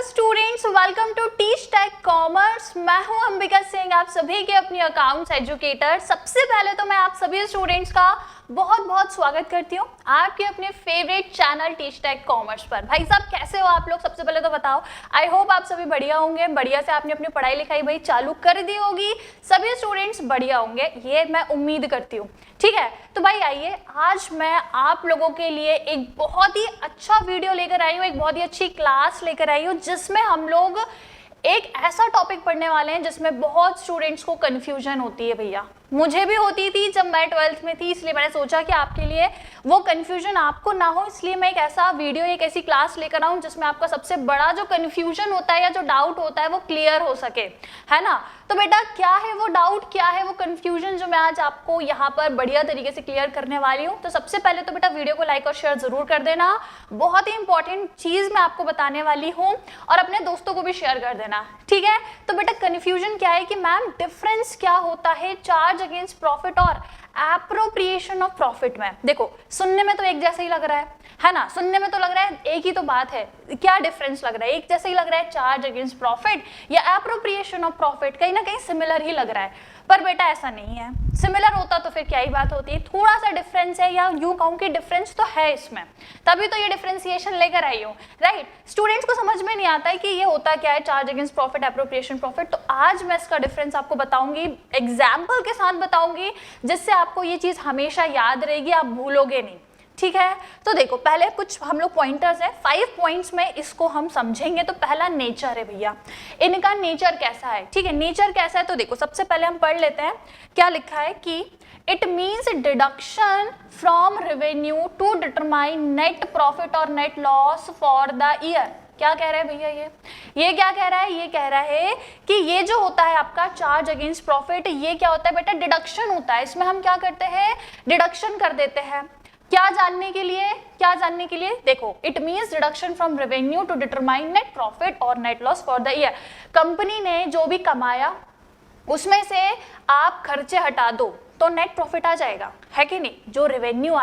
Hello students, welcome to Teach Tech Commerce. मैं हूं अंबिका सिंह, आप सभी के अपनी अकाउंट्स एजुकेटर। सबसे पहले तो मैं आप सभी स्टूडेंट्स का बहुत बहुत स्वागत करती हूँ आपके अपने favourite channel Teach Tech Commerce पर। भाई साहब कैसे हो आप लोग? सबसे पहले तो बताओ। आई होप आप सभी बढ़िया होंगे, बढ़िया से आपने अपनी पढ़ाई लिखाई भाई चालू कर दी होगी। सभी स्टूडेंट्स बढ़िया होंगे, ये मैं उम्मीद करती हूँ। ठीक है, तो भाई आइए, आज मैं आप लोगों के लिए एक बहुत ही अच्छा वीडियो लेकर आई हूँ, एक बहुत ही अच्छी क्लास लेकर आई हूँ, जिसमें हम लोग एक ऐसा टॉपिक पढ़ने वाले हैं जिसमें बहुत स्टूडेंट्स को कंफ्यूजन होती है। भैया मुझे भी होती थी जब मैं 12th में थी, इसलिए मैंने सोचा कि आपके लिए वो कंफ्यूजन आपको ना हो, इसलिए मैं एक ऐसा वीडियो, एक ऐसी क्लास लेकर आऊं जिसमें आपका सबसे बड़ा जो कंफ्यूजन होता है या जो डाउट होता है वो क्लियर हो सके, है ना। तो बेटा क्या है वो डाउट, क्या है वो कंफ्यूजन जो मैं आज आपको यहाँ पर बढ़िया तरीके से क्लियर करने वाली हूँ। तो सबसे पहले तो बेटा वीडियो को लाइक और शेयर जरूर कर देना, बहुत ही इंपॉर्टेंट चीज मैं आपको बताने वाली हूँ, और अपने दोस्तों को भी शेयर कर देना, ठीक है। तो बेटा कंफ्यूजन क्या है कि मैम डिफरेंस क्या होता है चार्ज अगेंस्ट प्रॉफिट और एप्रोप्रिएशन ऑफ प्रॉफिट में। देखो सुनने में तो एक जैसा ही लग रहा है ना, सुनने में तो लग रहा है एक ही तो बात है, क्या डिफरेंस लग रहा है? एक जैसा ही लग रहा है चार्ज अगेंस्ट प्रॉफिट या एप्रोप्रिएशन ऑफ प्रॉफिट, कहीं ना कहीं सिमिलर ही लग रहा है। पर बेटा ऐसा नहीं है, सिमिलर होता तो फिर क्या ही बात होती है, थोड़ा सा डिफरेंस है, या यूं कहूं कि डिफरेंस तो है इसमें, तभी तो ये डिफरेंशिएशन लेकर आई हूं, राइट। स्टूडेंट्स को समझ में नहीं आता है कि ये होता क्या है charge against profit, appropriation profit. तो आज मैं इसका डिफरेंस आपको बताऊंगी, एग्जाम्पल के साथ बताऊंगी, जिससे आपको ये चीज हमेशा याद रहेगी, आप भूलोगे नहीं, ठीक है। तो देखो पहले कुछ हम लोग पॉइंटर्स हैं, 5 पॉइंट्स में इसको हम समझेंगे। तो पहला नेचर है भैया, इनका नेचर कैसा है, ठीक है। नेचर कैसा है तो देखो सबसे पहले हम पढ़ लेते हैं क्या लिखा है कि it means deduction from revenue to determine net profit और net loss for the year. क्या कह रहा है भैया ये क्या कह रहा है? ये कह रहा है कि ये जो होता है आपका चार्ज अगेंस्ट प्रॉफिट, ये क्या होता है बेटा? डिडक्शन होता है। इसमें हम क्या करते हैं? डिडक्शन कर देते हैं। क्या जानने के लिए? देखो it means deduction from revenue to determine net profit और net loss for the year. Company ने जो भी कमाया उसमें से आप खर्चे हटा दो तो नेट प्रॉफिट आ जाएगा, है कि नहीं। जो रेवेन्यू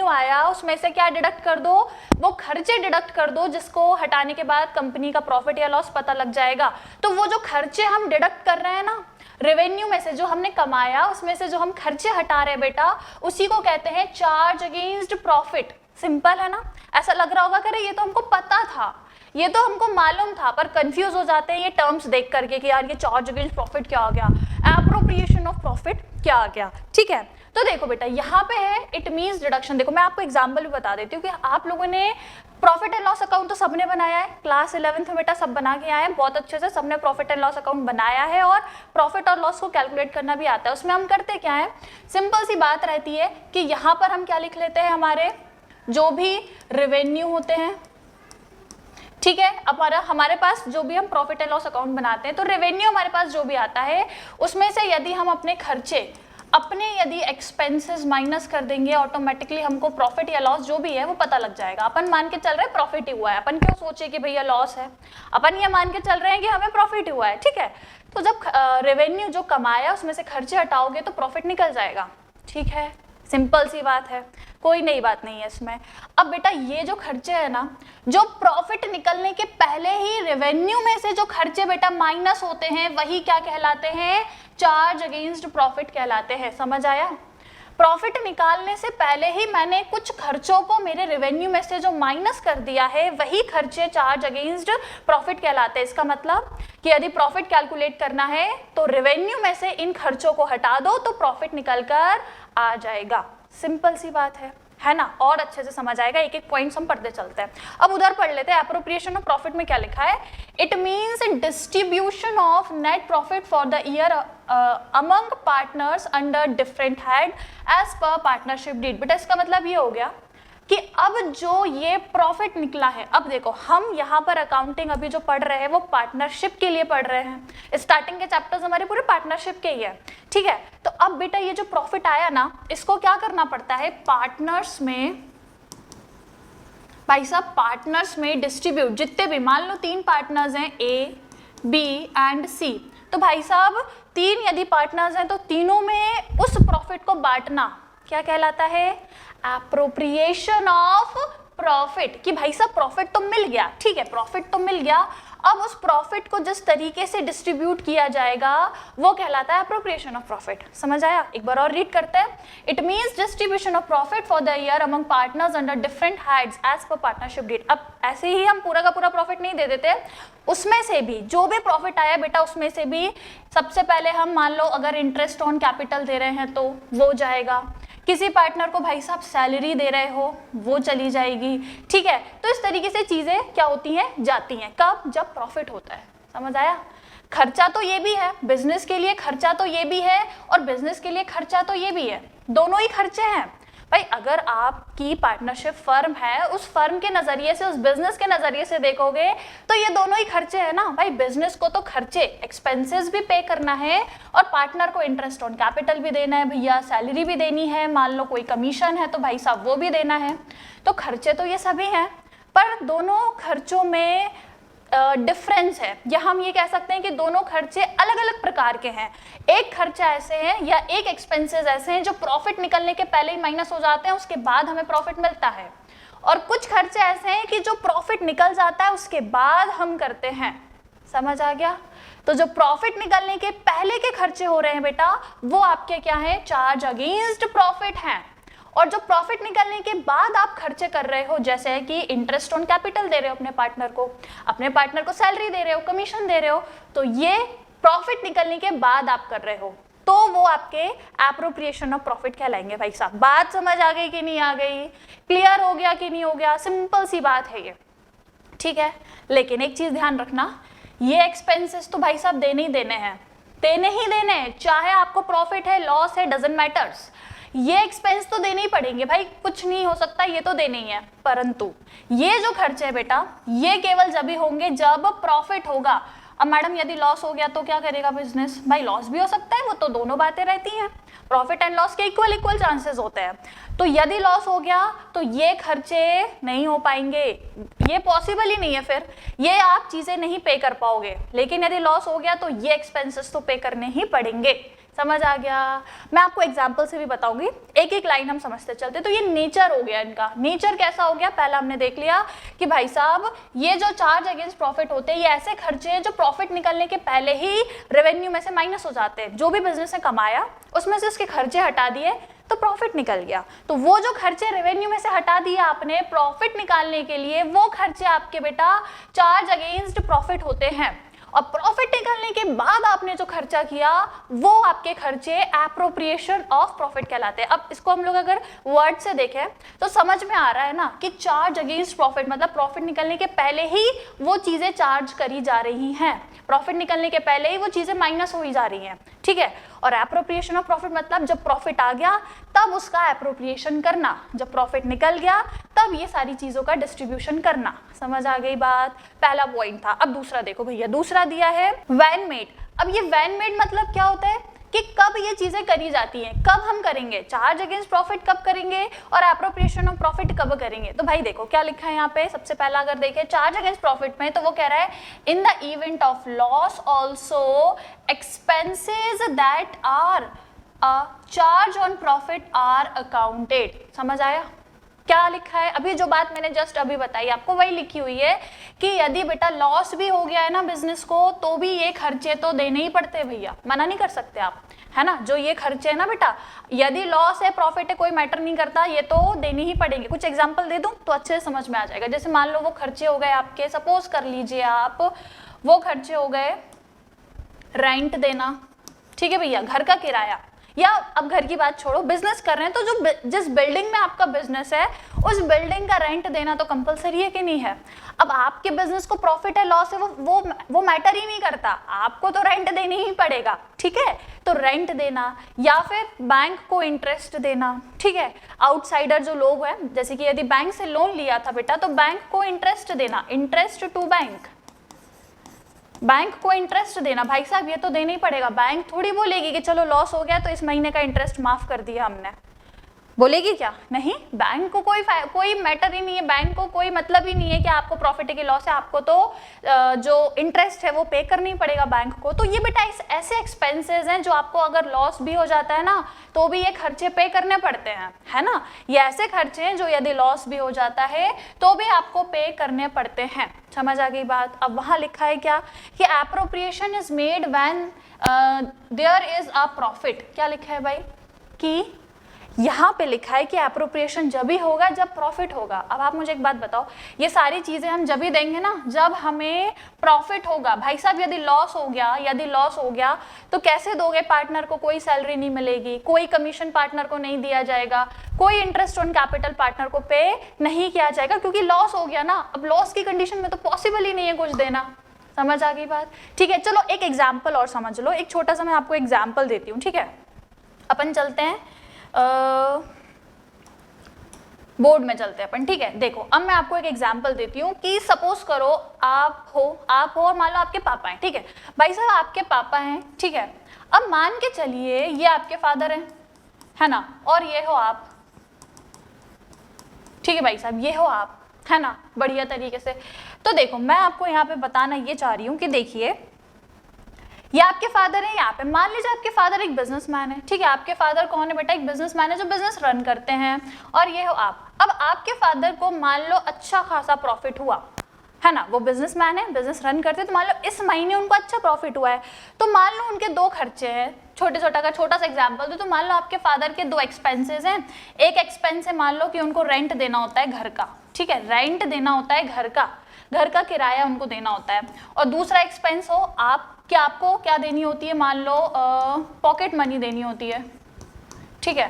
आया उसमें से क्या डिडक्ट कर दो? वो खर्चे डिडक्ट कर दो, जिसको हटाने के बाद कंपनी का प्रॉफिट या लॉस पता लग जाएगा। तो वो जो खर्चे हम डिडक्ट कर रहे हैं ना, रेवेन्यू में से जो हमने कमाया उसमें से जो हम खर्चे हटा रहे हैं बेटा, उसी को कहते हैं चार्ज अगेंस्ट प्रॉफिट। सिंपल है ना, ऐसा लग रहा होगा करे ये तो हमको पता था, ये तो हमको मालूम था, पर कंफ्यूज हो जाते हैं ये टर्म्स देख करके कि यार ये चार्ज अगेंस्ट प्रॉफिट क्या आ गया, एप्रोप्रिएशन ऑफ प्रॉफिट क्या आ गया, ठीक है। तो देखो बेटा यहाँ पे है इट मीन्स डिडक्शन। देखो मैं आपको एग्जांपल भी बता देती हूँ कि आप लोगों ने प्रॉफिट एंड लॉस अकाउंट तो सबने बनाया है, क्लास 11th में बेटा सब बना के आए हैं बहुत अच्छे से, सबने प्रॉफिट एंड लॉस अकाउंट बनाया है, और प्रॉफिट और लॉस को कैलकुलेट करना भी आता है। उसमें हम करते क्या है, सिंपल सी बात रहती है कि यहाँ पर हम क्या लिख लेते हैं, हमारे जो भी रेवेन्यू होते हैं, ठीक है, हमारे पास जो भी हम प्रॉफिट एंड लॉस अकाउंट बनाते हैं, तो रेवेन्यू हमारे पास जो भी आता है उसमें से यदि हम अपने खर्चे, यदि एक्सपेंसेस माइनस कर देंगे, ऑटोमेटिकली हमको प्रॉफिट या लॉस जो भी है वो पता लग जाएगा। अपन मान के चल रहे हैं प्रॉफिट ही हुआ है, अपन क्यों सोचे कि भैया लॉस है, अपन ये मान के चल रहे हैं कि हमें प्रॉफिट हुआ है, ठीक है। तो जब रेवेन्यू जो कमाया उसमें से खर्चे हटाओगे तो प्रॉफिट निकल जाएगा, ठीक है, सिंपल सी बात है, कोई नई बात नहीं है इसमें। अब बेटा ये जो खर्चे है ना, जो प्रॉफिट निकलने के पहले ही रेवेन्यू में से जो खर्चे बेटा माइनस होते हैं, वही क्या कहलाते हैं? चार्ज अगेंस्ट प्रॉफिट कहलाते हैं। समझ आया? प्रॉफिट निकालने से पहले ही मैंने कुछ खर्चों को मेरे रेवेन्यू में से जो माइनस कर दिया है, वही खर्चे चार्ज अगेंस्ट प्रॉफिट कहलाते हैं। इसका मतलब कि यदि प्रॉफिट कैलकुलेट करना है तो रेवेन्यू में से इन खर्चों को हटा दो तो प्रॉफिट निकल कर आ जाएगा। सिंपल सी बात है ना, और अच्छे से समझ आएगा। एक एक पॉइंट्स हम पढ़ते चलते हैं। अब उधर पढ़ लेते हैं एप्रोप्रिएशन ऑफ प्रॉफिट में क्या लिखा है। It means distribution of net profit for the year among partners under different head as per partnership deed. बेटा इसका मतलब ये हो गया कि अब जो ये प्रॉफिट निकला है, अब देखो हम यहाँ पर अकाउंटिंग अभी जो पढ़ रहे हैं वो पार्टनरशिप के लिए पढ़ रहे हैं, स्टार्टिंग के चैप्टर्स हमारे पूरे पार्टनरशिप के ही है, ठीक है। तो अब बेटा ये जो प्रॉफिट आया ना, इसको क्या करना पड़ता है, पार्टनर्स में, भाई साहब पार्टनर्स में डिस्ट्रीब्यूट, जितने भी, मान लो 3 पार्टनर्स हैं ए, बी एंड सी, तो भाई साहब 3 यदि पार्टनर्स हैं तो तीनों में उस प्रॉफिट को बांटना क्या कहलाता है? एप्रोप्रिएशन ऑफ प्रॉफिट, कि भाई साहब प्रॉफिट तो मिल गया, ठीक है प्रॉफिट तो मिल गया, अब उस प्रॉफिट को जिस तरीके से डिस्ट्रीब्यूट किया जाएगा वो कहलाता है एप्रोप्रिएशन ऑफ प्रॉफिट। समझ आया? एक बार और रीड करते हैं। It means distribution of profit for the year among partners under different heads as per partnership deed. अब ऐसे ही हम पूरा का पूरा प्रॉफिट नहीं दे देते, उसमें से भी जो भी प्रॉफिट आया बेटा उसमें से भी सबसे पहले हम मान लो अगर इंटरेस्ट ऑन कैपिटल दे रहे हैं तो वो जाएगा, किसी पार्टनर को भाई साहब सैलरी दे रहे हो वो चली जाएगी, ठीक है। तो इस तरीके से चीजें क्या होती हैं, जाती हैं। कब? जब प्रॉफिट होता है। समझ आया? खर्चा तो ये भी है, बिजनेस के लिए खर्चा तो ये भी है और बिजनेस के लिए खर्चा तो ये भी है, दोनों ही खर्चे हैं भाई। अगर आपकी पार्टनरशिप फर्म है, उस फर्म के नजरिए से, उस बिजनेस के नजरिए से देखोगे तो ये दोनों ही खर्चे हैं ना भाई। बिजनेस को तो खर्चे एक्सपेंसेस भी पे करना है और पार्टनर को इंटरेस्ट ऑन कैपिटल भी देना है भैया, सैलरी भी देनी है, मान लो कोई कमीशन है तो भाई साहब वो भी देना है। तो खर्चे तो ये सभी हैं, पर दोनों खर्चों में डिफरेंस है, या हम ये कह सकते हैं कि दोनों खर्चे अलग अलग प्रकार के हैं। एक खर्चा ऐसे हैं या एक एक्सपेंसेस ऐसे हैं जो प्रॉफिट निकलने के पहले ही माइनस हो जाते हैं, उसके बाद हमें प्रॉफिट मिलता है, और कुछ खर्चे ऐसे हैं कि जो प्रॉफिट निकल जाता है उसके बाद हम करते हैं। समझ आ गया? तो जो प्रॉफिट निकलने के पहले के खर्चे हो रहे हैं बेटा वो आपके क्या है, चार्ज अगेंस्ट प्रॉफिट हैं। और जो प्रॉफिट निकलने के बाद आप खर्चे कर रहे हो, जैसे कि इंटरेस्ट ऑन कैपिटल दे रहे हो अपने पार्टनर को सैलरी दे रहे हो, कमीशन दे रहे हो, तो ये प्रॉफिट निकलने के बाद आप कर रहे हो, तो वो आपके एप्रोप्रिएशन ऑफ प्रॉफिट कहलाएंगे। भाई साहब बात समझ आ गई कि नहीं आ गई? क्लियर हो गया कि नहीं हो गया? सिंपल सी बात है ये, ठीक है। लेकिन एक चीज ध्यान रखना, ये एक्सपेंसेस तो भाई साहब देने ही देने हैं, देने ही देने हैं, चाहे आपको प्रॉफिट है लॉस है डजंट मैटर्स, ये एक्सपेंस तो देने ही पड़ेंगे भाई, कुछ नहीं हो सकता, ये तो देने ही है। परंतु ये जो खर्चे है बेटा ये केवल जब ही होंगे जब प्रॉफिट होगा। अब मैडम यदि लॉस हो गया तो क्या करेगा बिजनेस? भाई लॉस भी हो सकता है, वो तो दोनों बातें रहती हैं, प्रॉफिट एंड लॉस के इक्वल चांसेस होते हैं। तो यदि लॉस हो गया तो ये खर्चे नहीं हो पाएंगे, ये पॉसिबल ही नहीं है, फिर ये आप चीजें नहीं पे कर पाओगे। लेकिन यदि लॉस हो गया तो ये एक्सपेंसेस तो पे करने ही पड़ेंगे। समझ आ गया? मैं आपको एग्जाम्पल से भी बताऊंगी, एक एक लाइन हम समझते चलते। तो ये नेचर हो गया, इनका नेचर कैसा हो गया, पहला हमने देख लिया कि भाई साहब ये जो चार्ज अगेंस्ट प्रॉफिट होते हैं ये ऐसे खर्चे हैं जो प्रॉफिट निकलने के पहले ही रेवेन्यू में से माइनस हो जाते हैं। जो भी बिजनेस ने कमाया उसमें से उसके खर्चे हटा दिए तो प्रॉफिट निकल गया। तो वो जो खर्चे रेवेन्यू में से हटा दिया आपने प्रॉफिट निकालने के लिए, वो खर्चे आपके बेटा चार्ज अगेंस्ट प्रॉफिट होते हैं। और प्रॉफिट निकालने के बाद आपने जो खर्चा किया वो आपके खर्चे एप्रोप्रिएशन ऑफ प्रॉफिट कहलाते हैं। अब इसको हम लोग अगर वर्ड से देखें तो समझ में आ रहा है ना कि चार्ज अगेंस्ट प्रॉफिट मतलब प्रॉफिट निकलने के पहले ही वो चीजें चार्ज करी जा रही हैं, प्रॉफिट निकलने के पहले ही वो चीजें माइनस हो ही जा रही हैं, ठीक है। और एप्रोप्रिएशन ऑफ प्रॉफिट मतलब जब प्रॉफिट आ गया तब उसका एप्रोप्रिएशन करना, जब प्रॉफिट निकल गया तब ये सारी चीजों का डिस्ट्रीब्यूशन करना। समझ आ गई बात? पहला पॉइंट था। अब दूसरा देखो भैया, दूसरा दिया है व्हेन मेड। अब ये व्हेन मेड मतलब क्या होता है कि कब ये चीजें करी जाती हैं, कब हम करेंगे, चार्ज अगेंस्ट प्रॉफिट कब करेंगे और एप्रोप्रिएशन ऑफ प्रॉफिट कब करेंगे। तो भाई देखो क्या लिखा है यहाँ पे, सबसे पहला अगर देखें चार्ज अगेंस्ट प्रॉफिट में तो वो कह रहा है in the event of loss also expenses that are charge on profit are accounted. समझ आया क्या लिखा है? अभी जो बात मैंने जस्ट अभी बताई आपको वही लिखी हुई है कि यदि बेटा लॉस भी हो गया है ना बिजनेस को तो भी ये खर्चे तो देने ही पड़ते हैं भैया, मना नहीं कर सकते आप, है ना। जो ये खर्चे है ना बेटा, यदि लॉस है प्रॉफिट है कोई मैटर नहीं करता, ये तो देने ही पड़ेंगे। कुछ एग्जांपल दे दूं तो अच्छे से समझ में आ जाएगा। जैसे मान लो वो खर्चे हो गए आपके, सपोज कर लीजिए आप वो खर्चे हो गए रेंट देना, ठीक है भैया, घर का किराया, या अब घर की बात छोड़ो बिजनेस कर रहे हैं तो जो जिस बिल्डिंग में आपका बिजनेस है उस बिल्डिंग का रेंट देना तो कंपलसरी है कि नहीं है। अब आपके बिजनेस को प्रॉफिट है लॉस है वो मैटर ही नहीं करता, आपको तो रेंट देना ही पड़ेगा, ठीक है। तो रेंट देना या फिर बैंक को इंटरेस्ट देना, ठीक है। आउटसाइडर जो लोग हैं, जैसे कि यदि बैंक से लोन लिया था बेटा तो बैंक को इंटरेस्ट देना, इंटरेस्ट टू बैंक को इंटरेस्ट देना। भाई साहब ये तो देना ही पड़ेगा, बैंक थोड़ी बोलेगी कि चलो लॉस हो गया तो इस महीने का इंटरेस्ट माफ कर दिया हमने, बोलेगी क्या? नहीं, बैंक को कोई मैटर ही नहीं है, बैंक को कोई मतलब ही नहीं है कि आपको प्रॉफिट है कि लॉस है, आपको तो जो इंटरेस्ट है वो पे करना ही पड़ेगा बैंक को। तो ये बेटा ऐसे एक्सपेंसेस हैं जो आपको अगर लॉस भी हो जाता है ना तो भी ये खर्चे पे करने पड़ते हैं, है ना। ये ऐसे खर्चे हैं जो यदि लॉस भी हो जाता है तो भी आपको पे करने पड़ते हैं। समझ आ गई बात? अब वहां लिखा है क्या कि appropriation is made when there is a profit. क्या लिखा है भाई? कि यहाँ पे लिखा है कि एप्रोप्रिएशन जब ही होगा जब प्रॉफिट होगा। अब आप मुझे एक बात बताओ, ये सारी चीजें हम जब ही देंगे ना जब हमें प्रॉफिट होगा। भाई साहब यदि लॉस हो गया तो कैसे दोगे पार्टनर को? कोई सैलरी नहीं मिलेगी, कोई कमीशन पार्टनर को नहीं दिया जाएगा, कोई इंटरेस्ट ऑन कैपिटल पार्टनर को पे नहीं किया जाएगा, क्योंकि लॉस हो गया ना। अब लॉस की कंडीशन में तो पॉसिबल ही नहीं है कुछ देना। समझ आ गई बात? ठीक है, चलो एक एग्जाम्पल और समझ लो। एक छोटा सा मैं आपको एग्जाम्पल देती हूँ, ठीक है। अपन चलते हैं बोर्ड में चलते हैं अपन, ठीक है। देखो अब मैं आपको एक एग्जांपल देती हूँ कि सपोज करो आप हो और मान लो आपके पापा हैं, ठीक है। भाई साहब आपके पापा हैं, ठीक है। अब मान के चलिए ये आपके फादर हैं, है ना, और ये हो आप, ठीक है भाई साहब, ये हो आप, है ना, बढ़िया तरीके से। तो देखो मैं आपको यहाँ पे बताना ये चाह रही हूँ कि देखिए ये आपके फादर है, यहाँ पे मान लीजिए आपके फादर एक बिजनेसमैन है, ठीक है। आपके फादर कौन है बेटा? एक बिजनेसमैन है जो बिजनेस रन करते हैं, और ये हो आप। अब आपके फादर को मान लो अच्छा खासा प्रॉफिट हुआ, है ना, वो बिजनेसमैन है, बिजनेस रन करते हैं, तो मान लो इस महीने उनको अच्छा प्रॉफिट हुआ है। तो मान लो उनके दो खर्चे हैं, छोटा सा एग्जाम्पल दो। तो मान लो आपके फादर के दो एक्सपेंसेस हैं। एक एक्सपेंस है मान लो कि उनको रेंट देना होता है घर का, ठीक है, रेंट देना होता है घर का किराया उनको देना होता है। और दूसरा एक्सपेंस हो आपको क्या देनी होती है? मान लो पॉकेट मनी देनी होती है, ठीक है।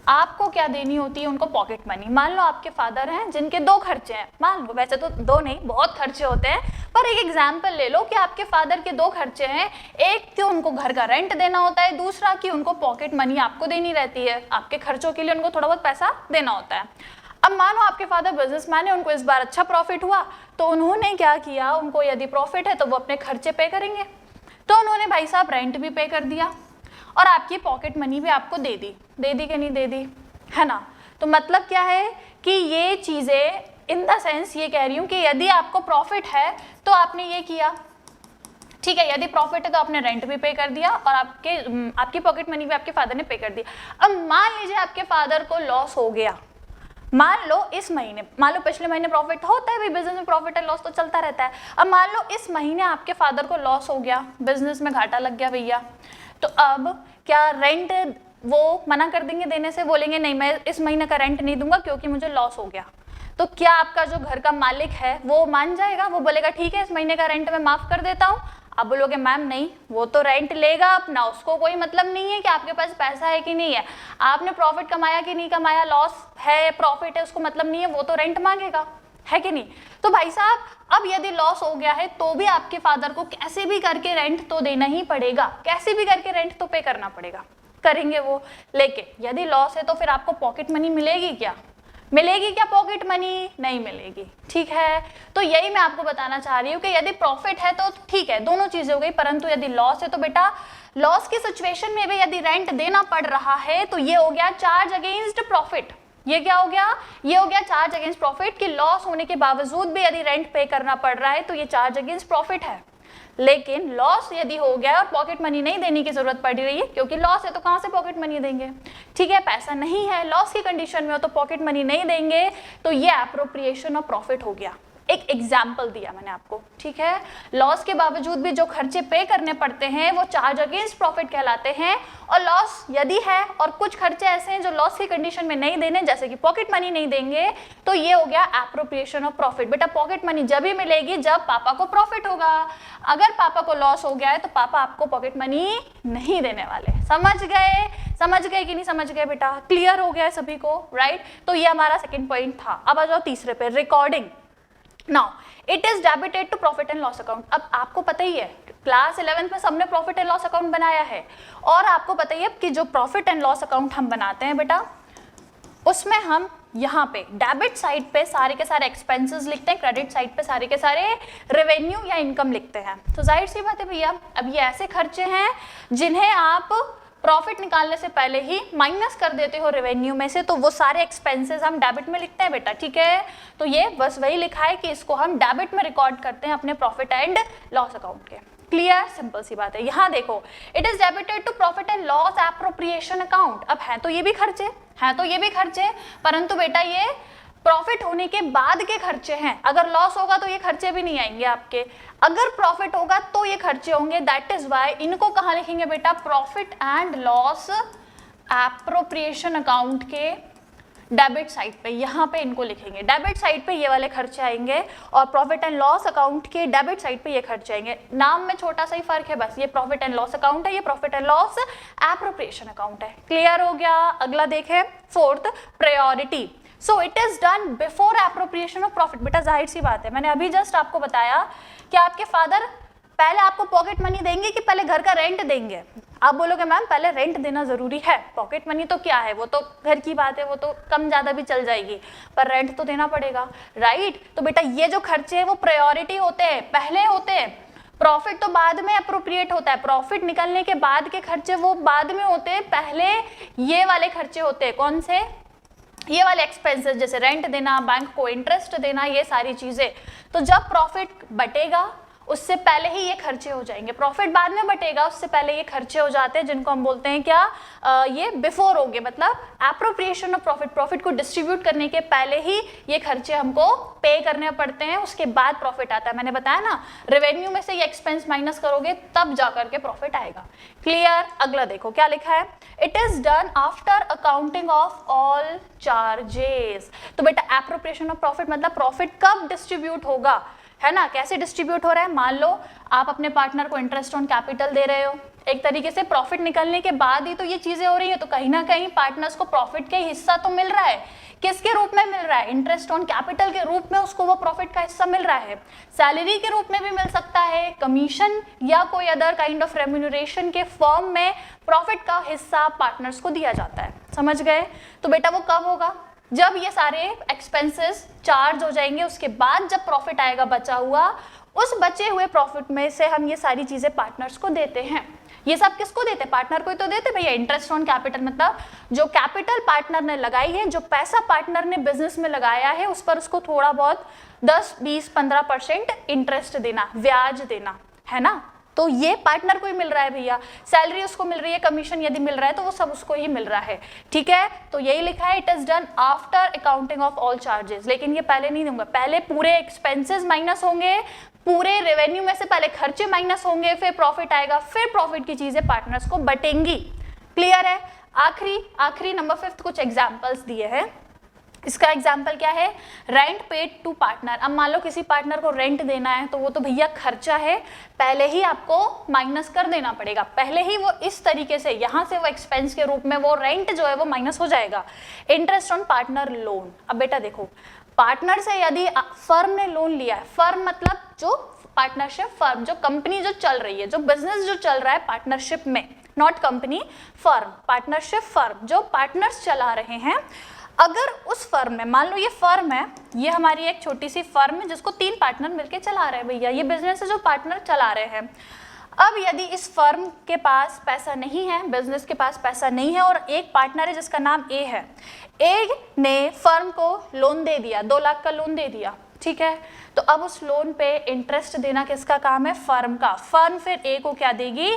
आपको क्या देनी होती है? उनको पॉकेट मनी। मान लो आपके फादर हैं जिनके दो खर्चे हैं, मान लो, वैसे तो दो नहीं बहुत खर्चे होते हैं, पर एक एग्जाम्पल ले लो कि आपके फादर के दो खर्चे हैं। एक कि उनको घर का रेंट देना होता है, दूसरा कि उनको पॉकेट मनी आपको देनी रहती है, आपके खर्चों के लिए उनको थोड़ा बहुत पैसा देना होता है। अब मानो आपके फादर बिजनेसमैन है, उनको इस बार अच्छा प्रॉफिट हुआ, तो उन्होंने क्या किया, उनको यदि प्रॉफिट है तो वो अपने खर्चे पे करेंगे, तो उन्होंने भाई साहब रेंट भी पे कर दिया और आपकी पॉकेट मनी भी आपको दे दी कि नहीं दे दी, है ना। तो मतलब क्या है कि ये चीजें इन द सेंस ये कह रही हूँ कि यदि आपको प्रॉफिट है तो आपने ये किया, ठीक है। यदि प्रॉफिट है तो आपने रेंट भी पे कर दिया और आपकी पॉकेट मनी भी आपके फादर ने पे कर दी। अब मान लीजिए आपके फादर को लॉस हो गया, मान लो इस महीने, मान लो पिछले महीने प्रॉफिट होता है भाई, बिजनेस में प्रॉफिट है लॉस तो चलता रहता है। अब मान लो इस महीने आपके फादर को लॉस हो गया, बिजनेस में घाटा लग गया भैया, तो अब क्या रेंट वो मना कर देंगे देने से? बोलेंगे नहीं मैं इस महीने का रेंट नहीं दूंगा क्योंकि मुझे लॉस हो गया। तो क्या आपका जो घर का मालिक है वो मान जाएगा? वो बोलेगा ठीक है इस महीने का रेंट मैं माफ कर देता हूँ। आप बोलोगे मैम नहीं, वो तो रेंट लेगा अपना, उसको कोई मतलब नहीं है कि आपके पास पैसा है कि नहीं है, आपने प्रॉफिट कमाया कि नहीं कमाया, लॉस है प्रॉफिट है उसको मतलब नहीं है, वो तो रेंट मांगेगा, है कि नहीं। तो भाई साहब अब यदि लॉस हो गया है तो भी आपके फादर को कैसे भी करके रेंट तो देना ही पड़ेगा, कैसे भी करके रेंट तो पे करना पड़ेगा, करेंगे वो। लेकिन यदि लॉस है तो फिर आपको पॉकेट मनी मिलेगी क्या? पॉकेट मनी नहीं मिलेगी, ठीक है। तो यही मैं आपको बताना चाह रही हूँ कि यदि प्रॉफिट है तो ठीक है, दोनों चीजें हो गई, परंतु यदि लॉस है तो बेटा लॉस की सिचुएशन में भी यदि रेंट देना पड़ रहा है तो ये हो गया चार्ज अगेंस्ट प्रॉफिट। ये क्या हो गया? ये हो गया चार्ज अगेंस्ट प्रॉफिट, कि लॉस होने के बावजूद भी यदि रेंट पे करना पड़ रहा है तो ये चार्ज अगेंस्ट प्रॉफिट है। लेकिन लॉस यदि हो गया और पॉकेट मनी नहीं देने की जरूरत पड़ रही है, क्योंकि लॉस है तो कहां से पॉकेट मनी देंगे, ठीक है, पैसा नहीं है, लॉस की कंडीशन में हो तो पॉकेट मनी नहीं देंगे, तो ये एप्रोप्रिएशन ऑफ प्रॉफिट हो गया। एक एग्जाम्पल दिया मैंने आपको, ठीक है। लॉस के बावजूद भी जो खर्चे पे करने पड़ते हैं वो चार्ज अगेंस्ट प्रॉफिट कहलाते हैं, और लॉस यदि है और कुछ खर्चे ऐसे हैं जो लॉस की कंडीशन में नहीं देने, जैसे कि पॉकेट मनी नहीं देंगे, तो ये हो गया एप्रोप्रिएशन ऑफ प्रॉफिट। बेटा पॉकेट मनी जब ही मिलेगी जब पापा को प्रॉफिट होगा, अगर पापा को लॉस हो गया है तो पापा आपको पॉकेट मनी नहीं देने वाले। समझ गए कि नहीं समझ गए बेटा? क्लियर हो गया है सभी को, राइट। तो ये हमारा सेकेंड पॉइंट था। अब आ जाओ तीसरे पे, recording. Now it is debited to profit and loss account. अब आपको पता ही है क्लास 11th में सबने प्रॉफिट एंड लॉस अकाउंट बनाया है, और आपको पता ही है कि जो प्रॉफिट एंड लॉस अकाउंट हम बनाते हैं बेटा, उसमें हम यहाँ पे डेबिट साइड पे सारे के सारे एक्सपेंसेस लिखते हैं, क्रेडिट साइड पे सारे के सारे रेवेन्यू या इनकम लिखते हैं। तो जाहिर सी बात है भैया, अब ये ऐसे खर्चे हैं जिन्हें आप प्रॉफिट निकालने से पहले ही माइनस कर देते हो रेवेन्यू में से, तो वो सारे एक्सपेंसेस हम डेबिट में लिखते हैं बेटा, ठीक है। तो ये बस वही लिखा है कि इसको हम डेबिट में रिकॉर्ड करते हैं अपने प्रॉफिट एंड लॉस अकाउंट के। क्लियर, सिंपल सी बात है। यहाँ देखो, it is debited to profit and loss appropriation account. अब है तो ये भी खर्चे, परंतु बेटा ये प्रॉफिट होने के बाद के खर्चे हैं। अगर लॉस होगा तो ये खर्चे भी नहीं आएंगे आपके, अगर प्रॉफिट होगा तो ये खर्चे होंगे। दैट इज वाई इनको कहाँ लिखेंगे बेटा, profit and loss appropriation account के डेबिट साइड पे, यहाँ पे इनको लिखेंगे। डेबिट साइड पे ये वाले खर्चे आएंगे और प्रॉफिट एंड लॉस अकाउंट के डेबिट साइड पे ये खर्चे आएंगे। नाम में छोटा सा ही फर्क है बस, ये प्रॉफिट एंड लॉस अकाउंट है, ये profit and loss appropriation account है। क्लियर हो गया। अगला देखें, fourth, priority. So it is done before appropriation of profit. बेटा जाहिर सी बात है, मैंने अभी जस्ट आपको बताया कि आपके फादर पहले आपको पॉकेट मनी देंगे कि पहले घर का रेंट देंगे। आप बोलोगे मैम पहले रेंट देना जरूरी है, पॉकेट मनी तो क्या है, वो तो घर की बात है, वो तो कम ज्यादा भी चल जाएगी, पर रेंट तो देना पड़ेगा, राइट। तो बेटा ये जो खर्चे हैं वो प्रायोरिटी होते हैं, पहले होते हैं। प्रॉफिट तो बाद में अप्रोप्रिएट होता है, प्रॉफिट निकलने के बाद के खर्चे वो बाद में होते हैं, पहले ये वाले खर्चे होते हैं। कौन से? ये वाले एक्सपेंसेस, जैसे रेंट देना, बैंक को इंटरेस्ट देना, ये सारी चीजें। तो जब प्रॉफिट बटेगा उससे पहले ही ये खर्चे हो जाएंगे। प्रॉफिट बाद में बटेगा, उससे पहले ये खर्चे हो जाते हैं, जिनको हम बोलते हैं क्या, ये बिफोर हो गए, मतलब एप्रोप्रिएशन ऑफ प्रॉफिट। प्रॉफिट को डिस्ट्रीब्यूट करने के पहले ही ये खर्चे हमको पे करने पड़ते हैं, उसके बाद प्रॉफिट आता है। मैंने बताया ना, रेवेन्यू में से ये एक्सपेंस माइनस करोगे तब जाकर के प्रॉफिट आएगा। क्लियर। अगला देखो क्या लिखा है, it is done after accounting of all charges. तो बेटा एप्रोप्रिएशन ऑफ प्रॉफिट मतलब प्रॉफिट कब डिस्ट्रीब्यूट होगा, है ना। कैसे डिस्ट्रीब्यूट हो रहा है, मान लो आप अपने पार्टनर को इंटरेस्ट ऑन कैपिटल दे रहे हो, एक तरीके से प्रॉफिट निकलने के बाद ही तो ये चीजें हो रही है, तो कहीं ना कहीं पार्टनर्स को प्रॉफिट का हिस्सा तो मिल रहा है। किसके रूप में मिल रहा है? इंटरेस्ट ऑन कैपिटल के रूप में उसको वो प्रॉफिट का हिस्सा मिल रहा है। सैलरी के रूप में भी मिल सकता है, कमीशन या कोई अदर काइंड ऑफ रेम्यूनरेशन के फॉर्म में प्रॉफिट का हिस्सा पार्टनर्स को दिया जाता है। समझ गए। तो बेटा वो कब होगा, जब ये सारे एक्सपेंसेस चार्ज हो जाएंगे, उसके बाद जब प्रॉफिट आएगा बचा हुआ, उस बचे हुए प्रॉफिट में से हम ये सारी चीजें पार्टनर्स को देते हैं। ये सब किसको देते? पार्टनर को ही तो देते भैया। इंटरेस्ट ऑन कैपिटल मतलब जो कैपिटल पार्टनर ने लगाई है, जो पैसा पार्टनर ने बिजनेस में लगाया है, उस पर उसको थोड़ा बहुत 10, 20, 15% इंटरेस्ट देना, ब्याज देना, है ना। तो ये पार्टनर को ही मिल रहा है भैया। सैलरी उसको मिल रही है, कमीशन यदि मिल रहा है तो वो सब उसको ही मिल रहा है। ठीक है, तो यही लिखा है, it is done after accounting of all charges. लेकिन ये पहले नहीं दूंगा, पहले पूरे एक्सपेंसेस माइनस होंगे, पूरे रेवेन्यू में से पहले खर्चे माइनस होंगे, फिर प्रॉफिट आएगा, फिर प्रॉफिट की चीजें पार्टनर्स को बटेंगी। क्लियर है। आखिरी नंबर 5 कुछ एग्जाम्पल्स दिए हैं। इसका एग्जाम्पल क्या है, रेंट पेड टू पार्टनर। अब मान लो किसी पार्टनर को रेंट देना है, तो वो तो भैया खर्चा है, पहले ही आपको माइनस कर देना पड़ेगा, पहले ही वो इस तरीके से यहाँ से वो एक्सपेंस के रूप में वो रेंट जो है वो माइनस हो जाएगा। Interest on partner loan. अब बेटा देखो, पार्टनर से यदि फर्म ने लोन लिया है, फर्म मतलब जो पार्टनरशिप फर्म, जो कंपनी जो चल रही है, जो बिजनेस जो चल रहा है पार्टनरशिप में, not company, firm, partnership firm, जो पार्टनर्स चला रहे हैं, अगर उस फर्म में, मान लो ये फर्म है, ये हमारी एक छोटी सी फर्म है जिसको 3 पार्टनर मिलके चला रहे हैं भैया, ये बिजनेस है जो पार्टनर चला रहे हैं। अब यदि इस फर्म के पास पैसा नहीं है, बिजनेस के पास पैसा नहीं है, और एक पार्टनर है जिसका नाम ए है, ए ने फर्म को लोन दे दिया, 2 लाख का लोन दे दिया, ठीक है। तो अब उस लोन पे इंटरेस्ट देना किसका काम है? फर्म का। फर्म फिर ए को क्या देगी?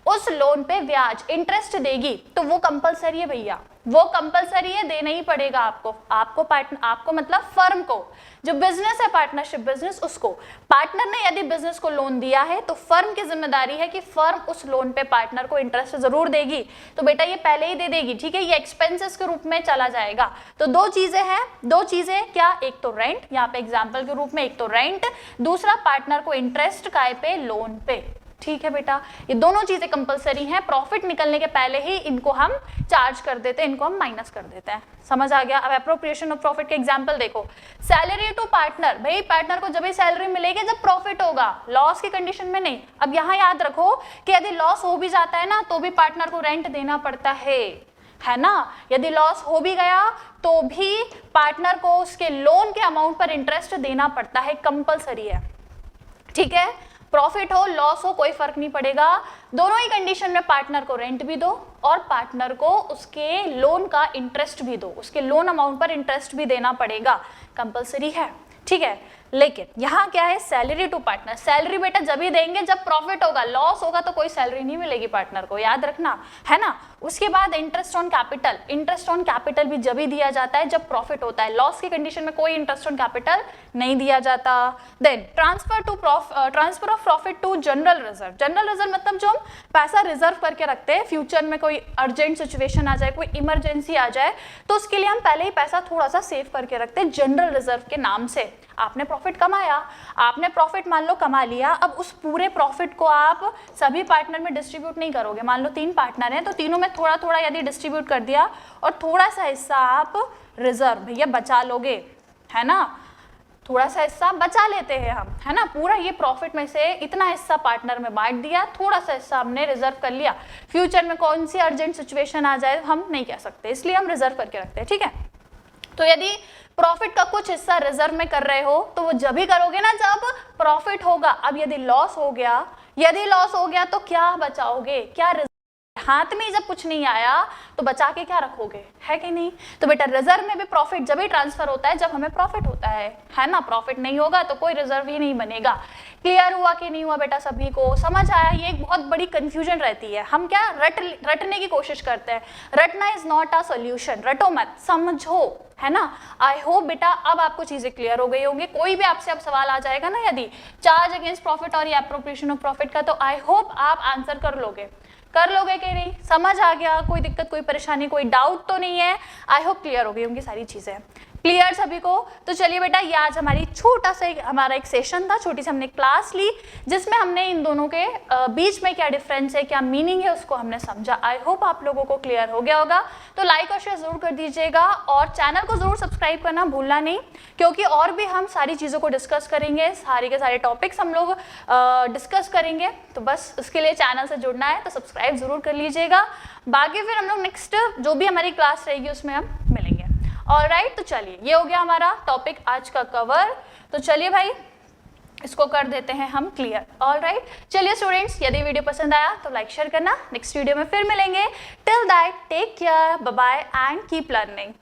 उस लोन पे ब्याज, इंटरेस्ट देगी। तो वो कंपलसरी है भैया, वो कंपलसरी है, देना ही पड़ेगा आपको मतलब फर्म को, जो बिजनेस है पार्टनरशिप बिजनेस, उसको। पार्टनर ने यदि बिजनेस को लोन दिया है तो फर्म की जिम्मेदारी है कि फर्म उस लोन पे पार्टनर को इंटरेस्ट जरूर देगी। तो बेटा ये पहले ही दे देगी, ठीक है, ये एक्सपेंसेस के रूप में चला जाएगा। तो 2 चीजें हैं, 2 चीजें क्या, एक तो रेंट, यहाँ पे एग्जाम्पल के रूप में एक तो रेंट, दूसरा पार्टनर को इंटरेस्ट काय पे? लोन पे। ठीक है बेटा, ये दोनों चीजें कंपलसरी हैं, प्रॉफिट निकलने के पहले ही इनको हम चार्ज कर देते हैं, इनको हम माइनस कर देते हैं। समझ आ गया। अब एप्रोप्रिएशन ऑफ प्रॉफिट के एग्जांपल देखो, सैलरी टू पार्टनर, भाई पार्टनर को जब ही सैलरी मिलेगी जब प्रॉफिट होगा, लॉस की कंडीशन में नहीं। अब यहाँ याद रखो कि यदि लॉस हो भी जाता है ना, तो भी पार्टनर को रेंट देना पड़ता है ना। यदि लॉस हो भी गया तो भी पार्टनर को उसके लोन के अमाउंट पर इंटरेस्ट देना पड़ता है, कंपलसरी है, ठीक है। प्रॉफिट हो लॉस हो कोई फर्क नहीं पड़ेगा, दोनों ही कंडीशन में पार्टनर को रेंट भी दो और पार्टनर को उसके लोन का इंटरेस्ट भी दो, उसके लोन अमाउंट पर इंटरेस्ट भी देना पड़ेगा, कंपलसरी है, ठीक है। लेकिन यहाँ क्या है, सैलरी टू पार्टनर, सैलरी बेटा जब ही देंगे जब प्रॉफिट होगा, लॉस होगा तो कोई सैलरी नहीं मिलेगी पार्टनर को, याद रखना, है ना। उसके बाद interest on capital, interest on capital भी जब ही दिया जाता है जब प्रॉफिट होता है, लॉस की कंडीशन में कोई इंटरेस्ट ऑन कैपिटल नहीं दिया जाता। Then transfer of profit to general reserve, general reserve मतलब जो हम पैसा रिजर्व करके रखते हैं, फ्यूचर में कोई अर्जेंट सिचुएशन आ जाए, कोई इमरजेंसी आ जाए तो उसके लिए हम पहले ही पैसा थोड़ा सा सेव करके रखते हैं जनरल रिजर्व के नाम से। आपने प्रॉफिट कमाया, आपने प्रॉफिट मान लो कमा लिया, अब उस पूरे प्रॉफिट को आप सभी पार्टनर में डिस्ट्रीब्यूट नहीं करोगे, मान लो 3 पार्टनर हैं तो तीनों में थोड़ा थोड़ा यदि डिस्ट्रीब्यूट कर दिया और थोड़ा सा हिस्सा आप रिजर्व भैया बचा लोगे, है ना, थोड़ा सा हिस्सा बचा लेते हैं हम, है ना, पूरा ये प्रॉफिट में से इतना हिस्सा पार्टनर में बांट दिया, थोड़ा सा हिस्सा हमने रिजर्व कर लिया, फ्यूचर में कौन सी अर्जेंट सिचुएशन आ जाए हम नहीं कह सकते, इसलिए हम रिजर्व करके रखते हैं, ठीक है। तो यदि प्रॉफिट का कुछ हिस्सा रिजर्व में कर रहे हो तो वो जब भी करोगे ना जब प्रॉफिट होगा। अब यदि लॉस हो गया तो क्या बचाओगे, क्या हाथ में जब कुछ नहीं आया तो बचा के क्या रखोगे, है कि नहीं। तो बेटा रिजर्व में भी प्रॉफिट जब ही ट्रांसफर होता है जब हमें प्रॉफिट होता है ना, प्रॉफिट नहीं होगा तो कोई रिजर्व ही नहीं बनेगा। क्लियर हुआ कि नहीं हुआ बेटा, सभी को समझ आया। ये एक बहुत बड़ी कंफ्यूजन रहती है, हम क्या रटने की कोशिश करते हैं, रटना इज नॉट अ सोल्यूशन, रटो मत, समझो, है ना। आई होप बेटा अब आपको चीजें क्लियर हो गई होंगी। कोई भी आपसे अब सवाल आ जाएगा ना यदि चार्ज अगेंस्ट प्रॉफिट और ये एप्रोप्रिएशन ऑफ प्रॉफिट का, तो आई होप आप आंसर कर लोगे कि नहीं, समझ आ गया, कोई दिक्कत कोई परेशानी कोई डाउट तो नहीं है। आई होप क्लियर हो गई होंगी सारी चीजें, क्लियर सभी को। तो चलिए बेटा ये आज हमारी छोटा सा हमारा एक सेशन था, छोटी सी हमने क्लास ली जिसमें हमने इन दोनों के बीच में क्या डिफरेंस है, क्या मीनिंग है उसको हमने समझा। आई होप आप लोगों को क्लियर हो गया होगा। तो लाइक और शेयर जरूर कर दीजिएगा और चैनल को जरूर सब्सक्राइब करना भूलना नहीं, क्योंकि और भी हम सारी चीज़ों को डिस्कस करेंगे, सारे के सारे टॉपिक्स हम लोग डिस्कस करेंगे। तो बस उसके लिए चैनल से जुड़ना है तो सब्सक्राइब जरूर कर लीजिएगा। बाकी फिर हम लोग नेक्स्ट जो भी हमारी क्लास रहेगी उसमें हम मिलेंगे। ऑलराइट, तो चलिए ये हो गया हमारा टॉपिक आज का कवर। तो चलिए भाई इसको कर देते हैं हम क्लियर। ऑलराइट, चलिए स्टूडेंट्स यदि वीडियो पसंद आया तो लाइक शेयर करना। नेक्स्ट वीडियो में फिर मिलेंगे। Till that take care, bye bye and keep learning.